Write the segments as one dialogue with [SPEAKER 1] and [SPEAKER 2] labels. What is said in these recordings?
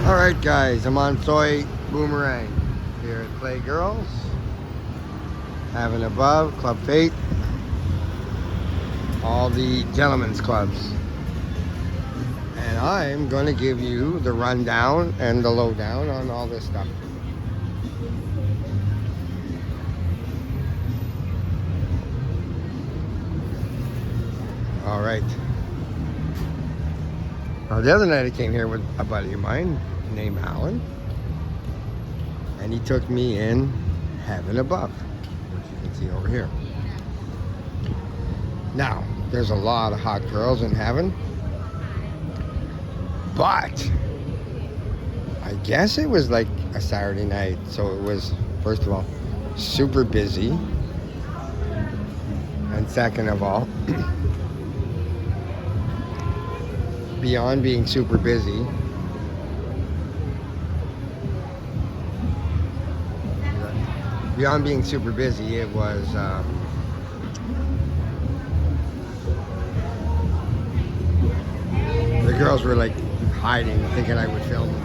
[SPEAKER 1] Alright guys, I'm on Soy Boomerang here at Play Girls. Having above, Club Fate. All the gentlemen's clubs. And I'm going to give you the rundown and the lowdown on all this stuff. Alright. The other night I came here with a buddy of mine named Alan, and he took me in Heaven Above, which you can see over here. Now, there's a lot of hot girls in Heaven, but I guess it was like a Saturday night, so it was, first of all, super busy, and second of all, beyond being super busy, it was the girls were like hiding, thinking I would film them.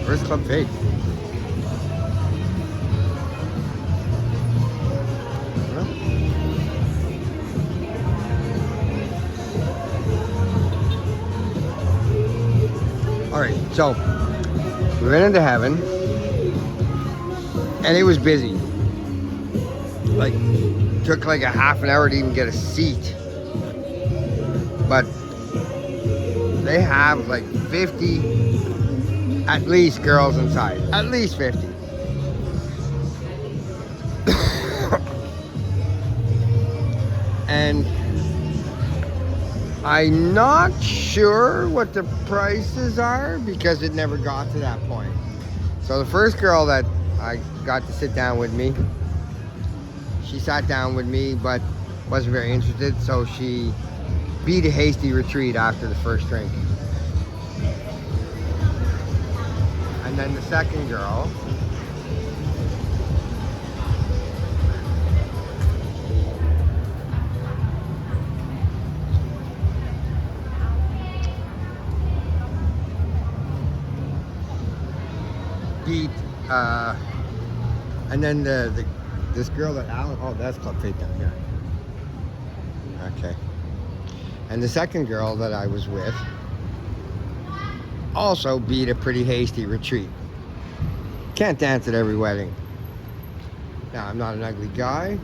[SPEAKER 1] Where's Club Fate? Alright, so we went into Heaven and it was busy. Like, took like a half an hour to even get a seat. But they have like 50 at least girls inside. At least 50. And I'm not sure what the prices are because it never got to that point. So the first girl that I got to sit down with me, she sat down with me but wasn't very interested, so she beat a hasty retreat after the first drink. And then the second girl, beat, and then this girl that Alan, oh, that's Club Fate down here. Okay. And the second girl that I was with also beat a pretty hasty retreat. Can't dance at every wedding. Now, I'm not an ugly guy.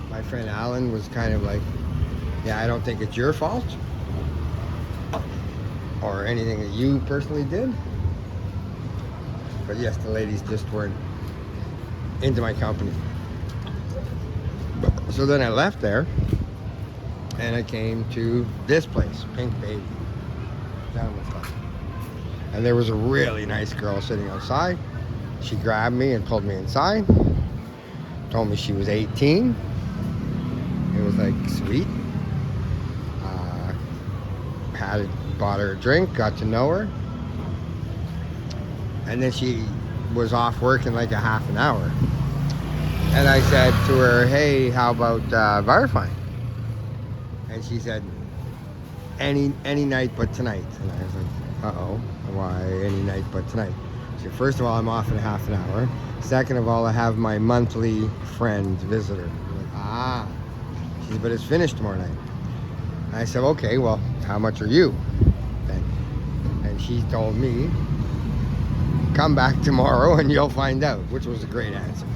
[SPEAKER 1] My friend Alan was kind of like, yeah, I don't think it's your fault or anything that you personally did. But yes, the ladies just weren't into my company. So then I left there and I came to this place, Pink Baby. And there was a really nice girl sitting outside. She grabbed me and pulled me inside. Told me she was 18. It was like, sweet. Bought her a drink, got to know her. And then she was off work in like a half an hour. And I said to her, hey, how about verifying? And she said, any night but tonight. And I was like, uh-oh, why any night but tonight? She said, first of all, I'm off in half an hour. Second of all, I have my monthly friend visitor. I'm like, ah. She said, but it's finished tomorrow night. And I said, okay, well, how much are you then? And she told me, come back tomorrow and you'll find out, which was a great answer.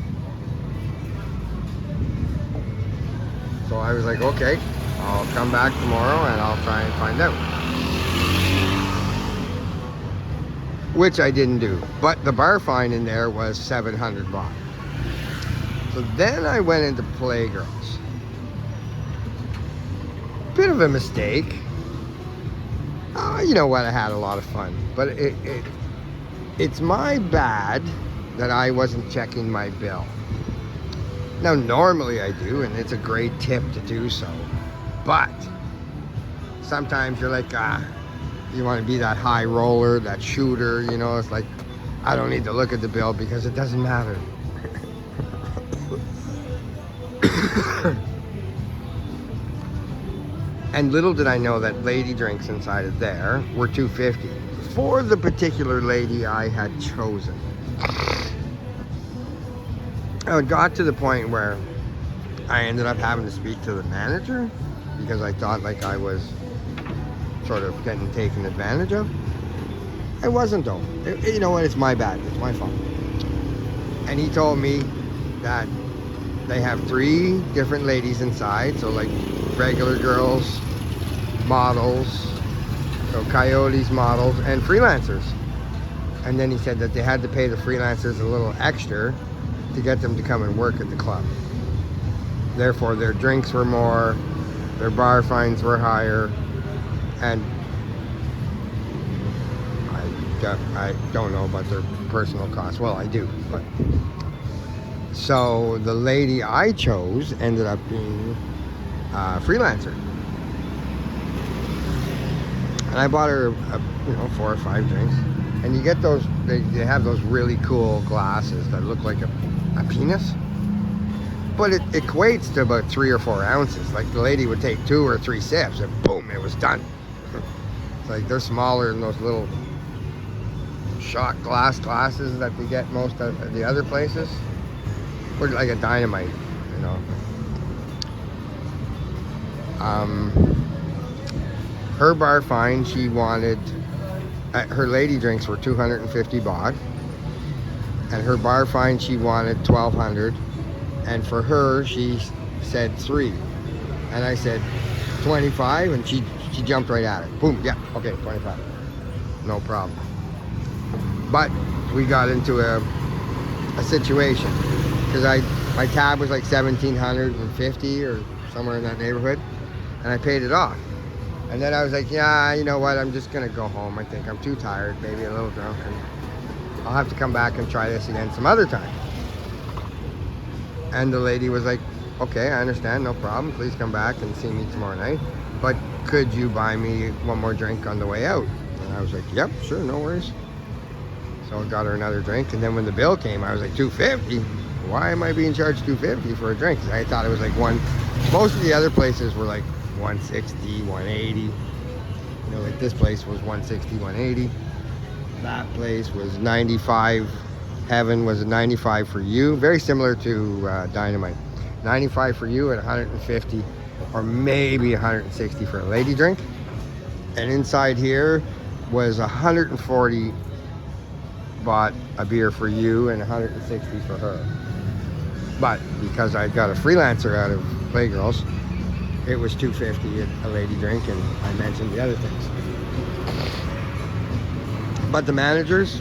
[SPEAKER 1] So I was like, okay, I'll come back tomorrow and I'll try and find out. Which I didn't do, but the bar fine in there was 700 baht. So then I went into Playgirls. Bit of a mistake. You know what, I had a lot of fun, but it's my bad that I wasn't checking my bill. Now, normally I do, and it's a great tip to do so. But sometimes you're like, you want to be that high roller, that shooter, you know, it's like, I don't need to look at the bill because it doesn't matter. And little did I know that lady drinks inside of there were $2.50 for the particular lady I had chosen. It got to the point where I ended up having to speak to the manager because I thought like I was sort of getting taken advantage of. I wasn't though. You know what? It's my bad. It's my fault. And he told me that they have 3 different ladies inside, so like regular girls, models, so coyotes, models, and freelancers. And then he said that they had to pay the freelancers a little extra to get them to come and work at the club. Therefore, their drinks were more, their bar fines were higher, and I don't know about their personal costs. Well, I do, but so the lady I chose ended up being a freelancer, and I bought her, 4 or 5 drinks. And you get those, they have those really cool glasses that look like a penis, but it equates to about 3 or 4 ounces. Like the lady would take 2 or 3 sips, and boom, it was done. It's like they're smaller than those little shot glass glasses that they get most of the other places. Or like a Dynamite, Her bar fine, she wanted, her lady drinks were 250 baht, and her bar fine she wanted 1,200, and for her she said 3, and I said 25, and she jumped right at it. Boom, yeah, okay, 25, no problem. But we got into a situation because my tab was like 1,750 or somewhere in that neighborhood, and I paid it off. And then I was like, yeah, you know what, I'm just gonna go home. I think I'm too tired, maybe a little drunk, and I'll have to come back and try this again some other time. And the lady was like, okay, I understand, no problem, please come back and see me tomorrow night, but could you buy me 1 more drink on the way out? And I was like, yep, sure, no worries. So I got her another drink, and then when the bill came, I was like, $2.50? Why am I being charged $2.50 for a drink? I thought it was like most of the other places were like 160, 180. Like this place was 160, 180. That place was 95. Heaven was a 95 for you. Very similar to Dynamite. 95 for you at 150 or maybe 160 for a lady drink. And inside here was 140 bought a beer for you and 160 for her. But because I got a freelancer out of Playgirls, it was $2.50 a lady drink, and I mentioned the other things. But the managers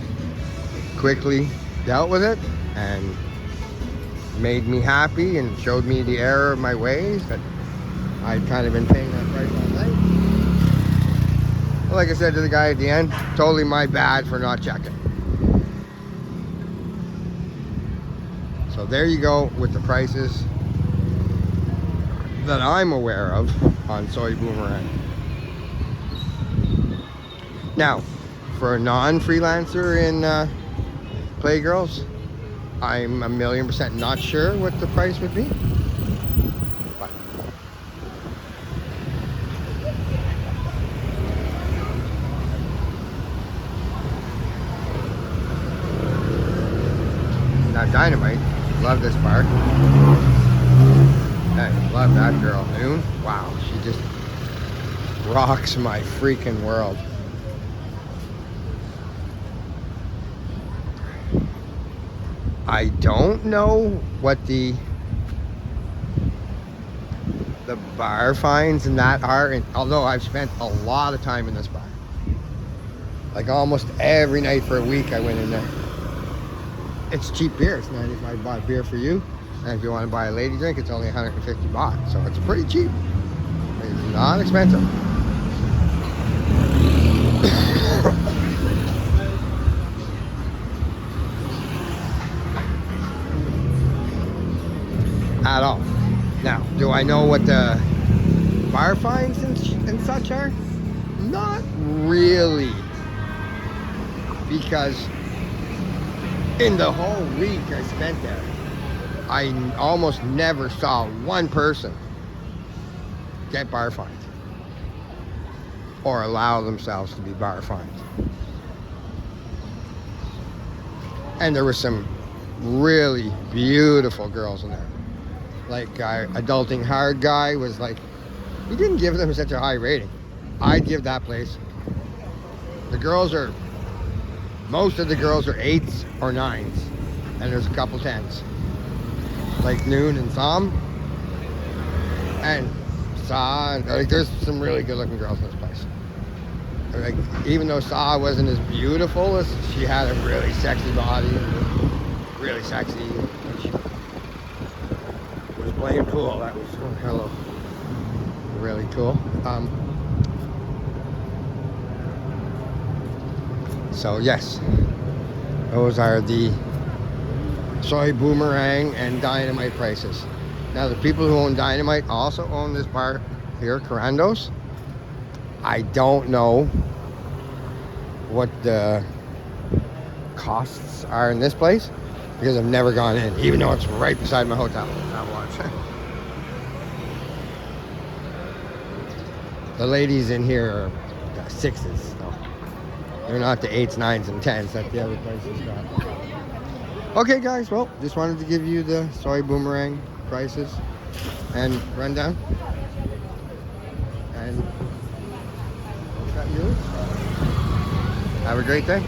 [SPEAKER 1] quickly dealt with it and made me happy and showed me the error of my ways, that I'd kind of been paying that price all night. Well, like I said to the guy at the end, totally my bad for not checking. So there you go with the prices that I'm aware of on Soy Boomerang. Now, for a non-freelancer in Playgirls, I'm 1,000,000% not sure what the price would be. But now Dynamite, love this bar. I love that girl. Noon, wow, she just rocks my freaking world. I don't know what the bar fines and that are, and although I've spent a lot of time in this bar, like almost every night for a week I went in there. It's cheap beer. It's 95 baht beer for you, and if you want to buy a lady drink, it's only 150 baht, so it's pretty cheap. It's not expensive. At all. Now, do I know what the bar fines and such are? Not really, because in the whole week I spent there, I almost never saw one person get bar fined or allow themselves to be bar fined. And there were some really beautiful girls in there. Like Adulting Hard guy was like, he didn't give them such a high rating. I'd give that place. Most of the girls are 8s or 9s, and there's a couple 10s. Like Noon and Sam, and Sa, and like there's some really good looking girls in this place. Like, even though Sa wasn't as beautiful, as she had a really sexy body, really sexy. And she was playing pool. That was really cool. So yes, those are the soy boomerang and Dynamite prices. Now the people who own Dynamite also own this bar here, Carandos. I don't know what the costs are in this place because I've never gone in, even though it's right beside my hotel. The ladies in here are 6s, so they're not the 8s, 9s, and 10s that the other places got. Okay, guys, well, just wanted to give you the soy boomerang prices and rundown. And have a great day.